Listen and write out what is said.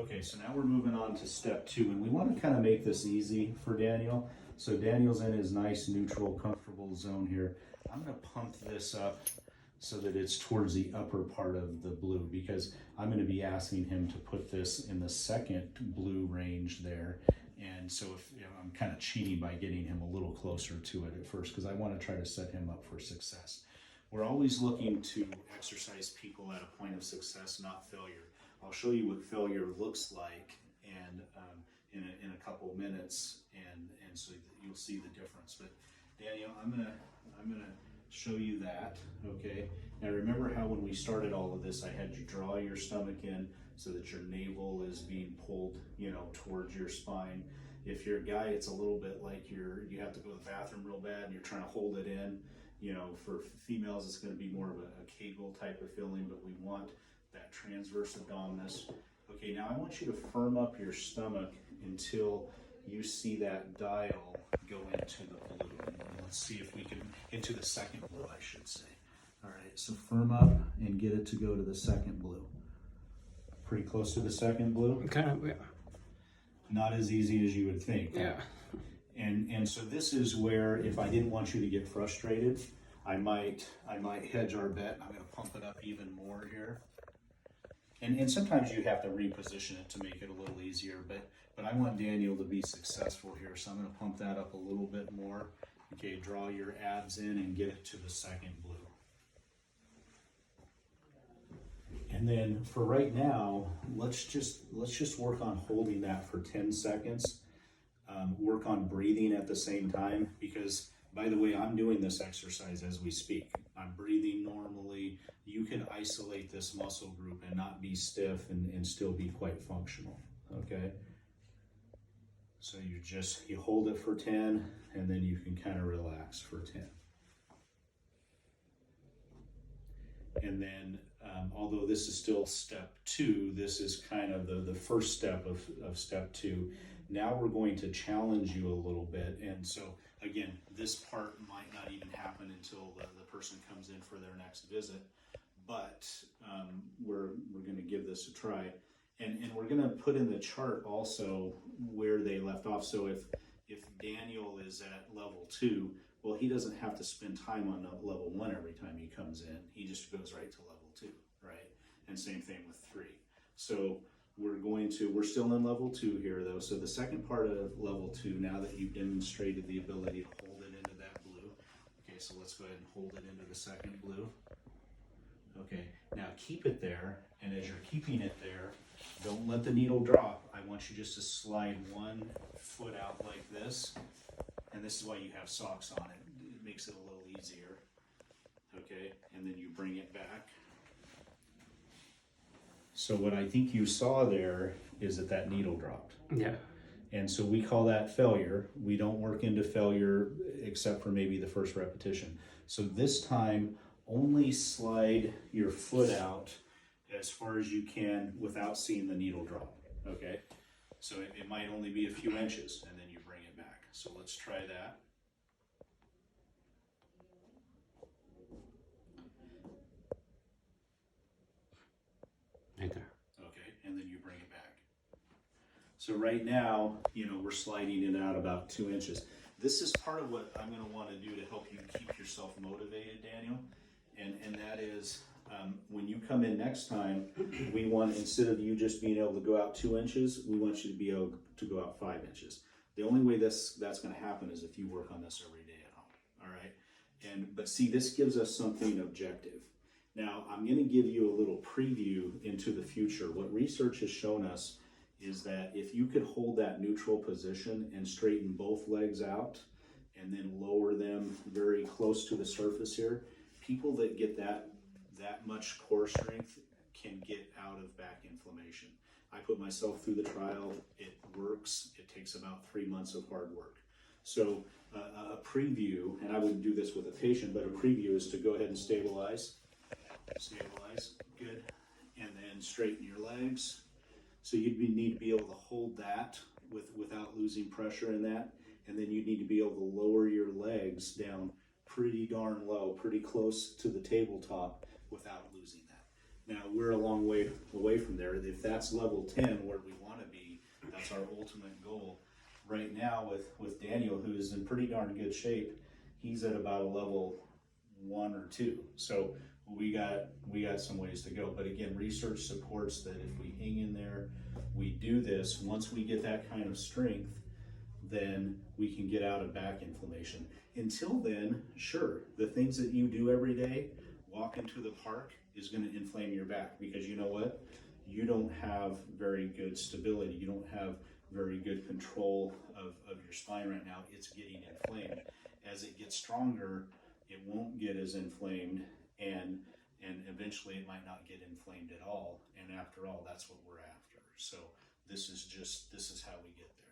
Okay, so now we're moving on to step 2, and we want to kind of make this easy for Daniel. So Daniel's in his nice, neutral, comfortable zone here. I'm going to pump this up so that it's towards the upper part of the blue, because I'm going to be asking him to put this in the second blue range there. And so if I'm kind of cheating by getting him a little closer to it at first, because I want to try to set him up for success. We're always looking to exercise people at a point of success, not failure. I'll show you what failure looks like and in a couple minutes, and so that you'll see the difference. But Daniel, I'm gonna show you that. Okay. Now remember how when we started all of this, I had you draw your stomach in so that your navel is being pulled, towards your spine. If you're a guy, it's a little bit like you have to go to the bathroom real bad and you're trying to hold it in. For females, it's going to be more of a Kegel type of feeling, but we want that transverse abdominis. Okay, now I want you to firm up your stomach until you see that dial go into the blue. And let's see if we can, into the second blue, I should say. All right, so firm up and get it to go to the second blue. Pretty close to the second blue? Kind of, yeah. Not as easy as you would think. Yeah. And so this is where, if I didn't want you to get frustrated, I might hedge our bet. I'm going to pump it up even more here. And sometimes you have to reposition it to make it a little easier, but I want Daniel to be successful here, so I'm going to pump that up a little bit more. Okay, draw your abs in and get it to the second blue. And then for right now, let's just work on holding that for 10 seconds. Work on breathing at the same time, because by the way, I'm doing this exercise as we speak. I'm breathing normally. You can isolate this muscle group and not be stiff and still be quite functional, okay? So you hold it for 10, and then you can kind of relax for 10. And then, although this is still step 2, this is kind of the first step of step 2. Now we're going to challenge you a little bit. And so, again, this part might not even happen until the person comes in for their next visit. But we're going to give this a try. And we're going to put in the chart also where they left off. So if Daniel is at level 2, well, he doesn't have to spend time on level 1 every time he comes in. He just goes right to level 2, right? And same thing with 3. So we're still in level 2 here though. So the second part of level 2, now that you've demonstrated the ability to hold it into that blue. Okay, so let's go ahead and hold it into the second blue. Okay, now keep it there, and as you're keeping it there, don't let the needle drop. I want you just to slide one foot out like this, and this is why you have socks on it. It makes it a little easier. Okay, and then you bring it back. So what I think you saw there is that needle dropped. Yeah. And so we call that failure. We don't work into failure except for maybe the first repetition. So this time, only slide your foot out as far as you can without seeing the needle drop, okay? So it might only be a few inches, and then you bring it back. So let's try that. Right there. Okay, and then you bring it back. So right now, we're sliding it out about 2 inches. This is part of what I'm going to want to do to help you keep yourself motivated, Daniel. And that is, when you come in next time, we want, instead of you just being able to go out 2 inches, we want you to be able to go out 5 inches. The only way that's going to happen is if you work on this every day at home, all right? But see, this gives us something objective. Now, I'm going to give you a little preview into the future. What research has shown us is that if you could hold that neutral position and straighten both legs out and then lower them very close to the surface here, people that get that much core strength can get out of back inflammation. I put myself through the trial. It works. It takes about 3 months of hard work. So a preview, and I wouldn't do this with a patient, but a preview is to go ahead and stabilize, good, and then straighten your legs. So you'd need to be able to hold that without losing pressure in that, and then you need to be able to lower your legs down pretty darn low, pretty close to the tabletop without losing that. Now, we're a long way away from there. If that's level 10 where we want to be, that's our ultimate goal. Right now with Daniel, who is in pretty darn good shape, he's at about a level 1 or 2. So we got some ways to go. But again, research supports that if we hang in there, we do this, once we get that kind of strength, then we can get out of back inflammation. Until then, sure, the things that you do every day, walk into the park, is going to inflame your back, because you know what? You don't have very good stability. You don't have very good control of your spine right now. It's getting inflamed. As it gets stronger, it won't get as inflamed, and eventually it might not get inflamed at all. And after all, that's what we're after. So this is how we get there.